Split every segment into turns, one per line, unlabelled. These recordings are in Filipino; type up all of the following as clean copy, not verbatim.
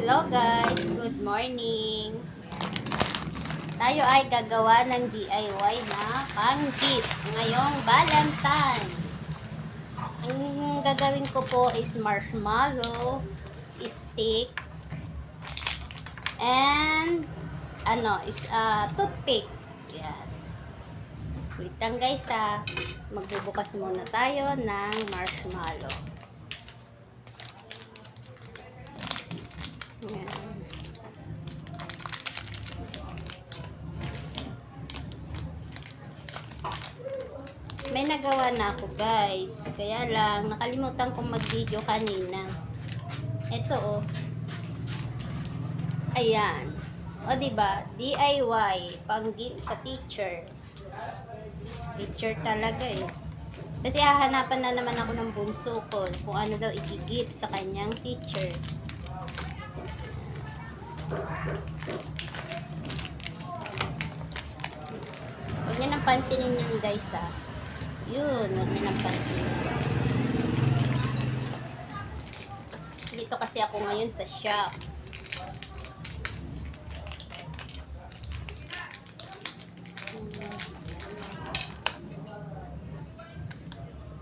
Hello guys, good morning. Tayo ay gagawa ng DIY na pang-gift ngayong Valentine's. Ang gagawin ko po is marshmallow, stick, and toothpick. Yan. Wait lang guys ha. Magbubukas muna tayo ng marshmallow. Yan. May nagawa na ako guys. Kaya lang, nakalimutan kong mag-video kanina. Ito oh. Ayan. O diba? DIY. Pang-gift sa teacher. Teacher talaga eh. Kasi hahanapan na naman ako ng bunso ko kung ano daw i-gift sa kanyang teacher. Huwag nyo nang pansinin yun guys ha. Yun, huwag nyo nang pansinin. Dito kasi ako ngayon sa shop.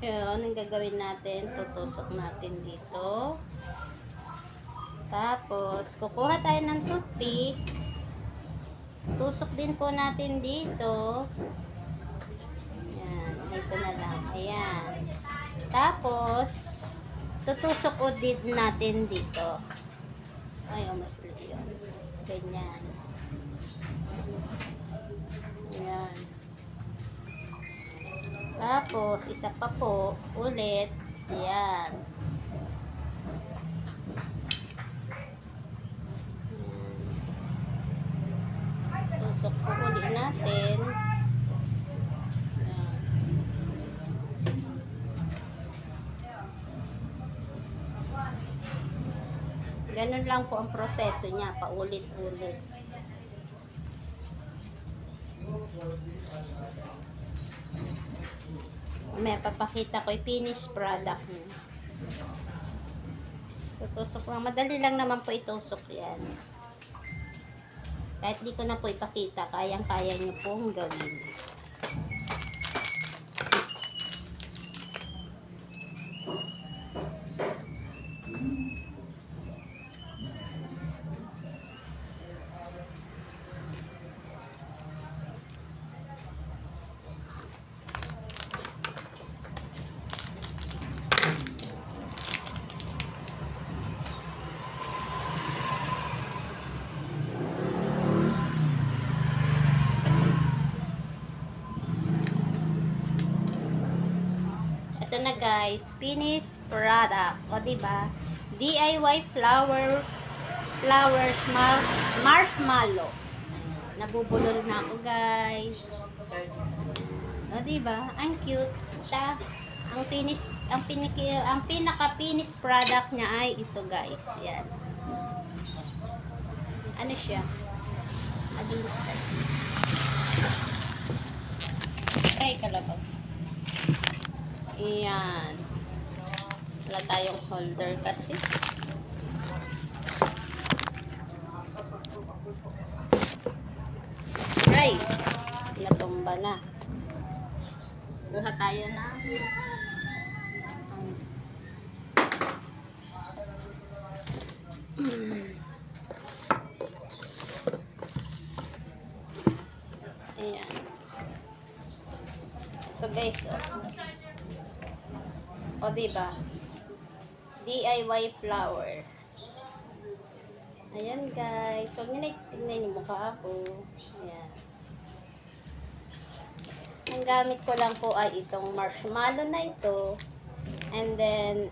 Yun, ang gagawin natin, tutusok natin dito. Tapos, kukuha tayo ng toothpick. Tusok din po natin dito. Ayan, dito na lang. Ayan. Tapos, tutusok o din natin dito. Ayaw, mas yun. Ganyan. Ayan. Tapos, isa pa po, ulit. Ayan. Tusok po ulit natin. Ayan. Ganun lang po ang proseso niya, paulit-ulit. May papakita ko yung finished product niya. Tutusok lang. Madali lang naman po itusok yan. Kahit di ko na po ipakita, kayang-kaya nyo pong gawin. Ito na guys, finished product. O diba? DIY flowers marshmallow. Nabubulol na ako guys. O diba? Ang cute. Ang pinaka-finished product niya ay ito guys. Yan. Ano siya? Administrative. Ay, kalabag. Ayan. Wala tayong holder kasi. Right. Natumba na. Buha tayo na. Ayan. Ito guys, o diba? DIY flower. Ayan guys. Huwag nyo na tignan yung mukha ako. Ayan. Ang gamit ko lang po ay itong marshmallow na ito. And then,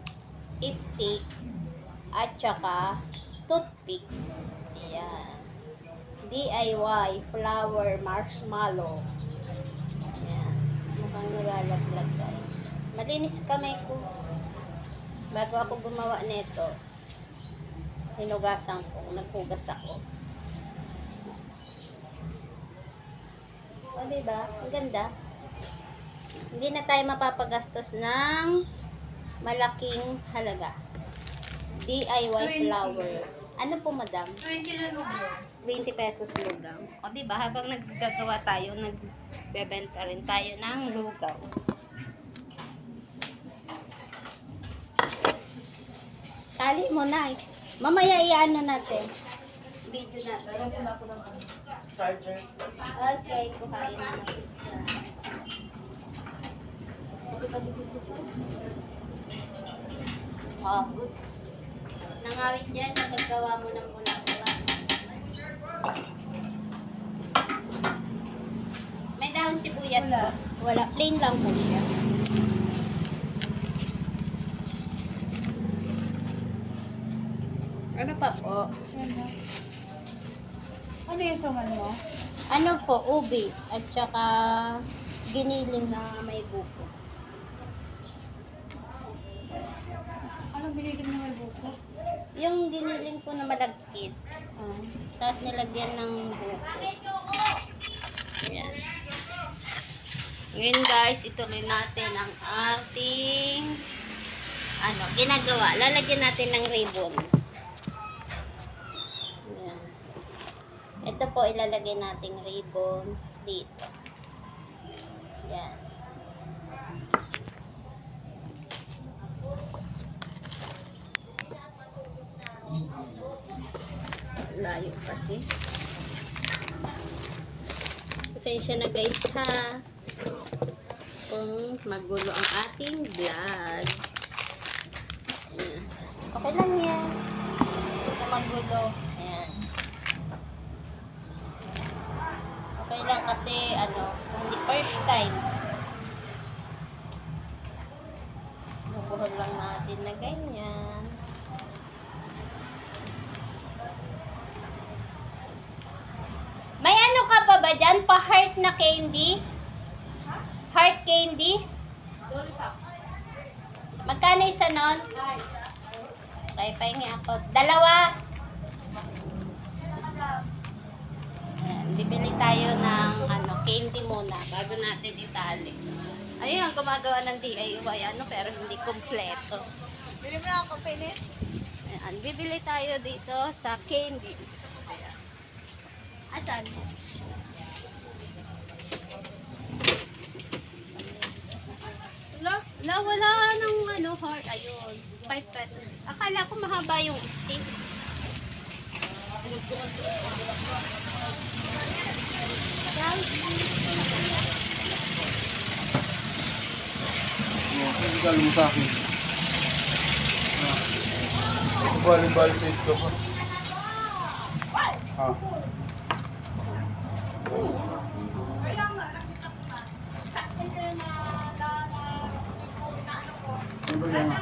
stick. At saka, toothpick. Ayan. DIY flower marshmallow. Ayan. Mukhang nalalaglag guys. Malinis kamay ko. Bago ako gumawa nito, hinugasan ko, naghugas ako. O diba? Ang ganda. Hindi na tayo mapapagastos ng malaking halaga. DIY flower. Ano po, madam?
20 na lugo.
20 pesos lugaw. O, diba, habang naggagawa tayo, nagbebenta rin tayo ng lugaw. Tali mo na. Mamaya iano natin. Video natin.
Meron din ako ng charger.
Okay, kuhain na natin siya. Oh, good. Nangawit yan sa paggawa mo ng bulak-bulak. May dahon sibuyas
Wala.
ba? Wala. Plain lang po siya. Ano pa po?
Ano yung suman mo?
Ano po? Ubi. At saka giniling na may buko.
Anong binigyan mo may buko?
Yung giniling ko na malagkit. Tapos nilagyan ng buko. Ayan. Ngayon guys, ituloy natin ang ating ginagawa. Lalagyan natin ng ribbon. Ayan. Ito po ilalagay nating ribbon dito. Ayan. Layo kasi. Pasensya na guys ha. Kung magulo ang ating vlog. Ayan. Okay lang yan.
Ito magulo.
Ayan. Okay lang kasi hindi first time. Bubuhol lang natin na ganyan. May ano ka pa ba dyan? Pa-heart na candy? Heart candies? Magkano isa nun? Pay nga ako. Dalawa. Ayan, bibili tayo ng candy muna bago natin itali. Ayun, gumagawa ng DIY pero hindi kompleto.
Bili mo na ako, Pilit.
Ayan, bibili tayo dito sa candies. Ayan. Asan? Wala nang heart. Ayun, 5 pesos. Akala ko mahaba yung stick.
Regalo mo sa akin. Balik-balik tayo ka pa. Ha? Ano ba yan?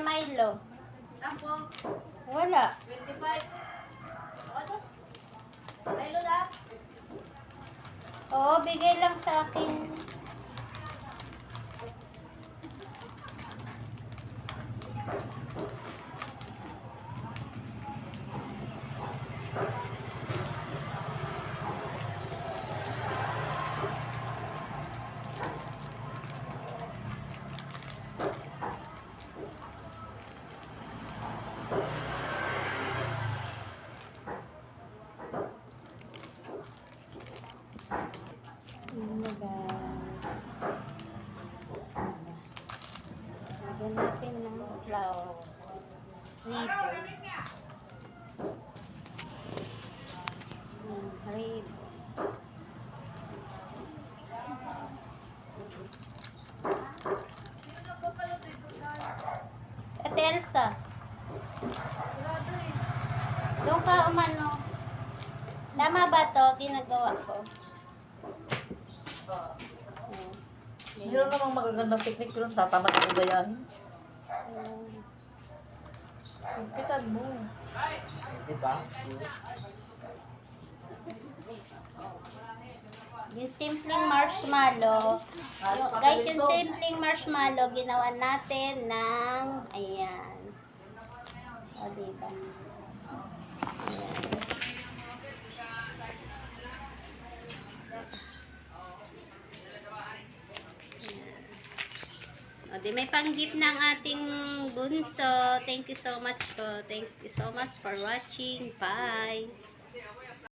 Milo. Wala.
25. Ano? Milo na?
Oo, bigay lang sa akin. Ano guys? Lagyan natin ng flour. Ribbon. Ribbon. Ate Elsa. Doon ka umano. Tama ba to? Ginagawa ko.
Meron namang magagandang technique pero tatamad ako gayahin. Kumpitan mo.
Yung simpleng marshmallow. Guys, yung simpleng marshmallow, ginawa natin ng, ayan. O, diba? Ayan. O, di may pang-gift ng ating bunso. Thank you so much po. Thank you so much for watching. Bye!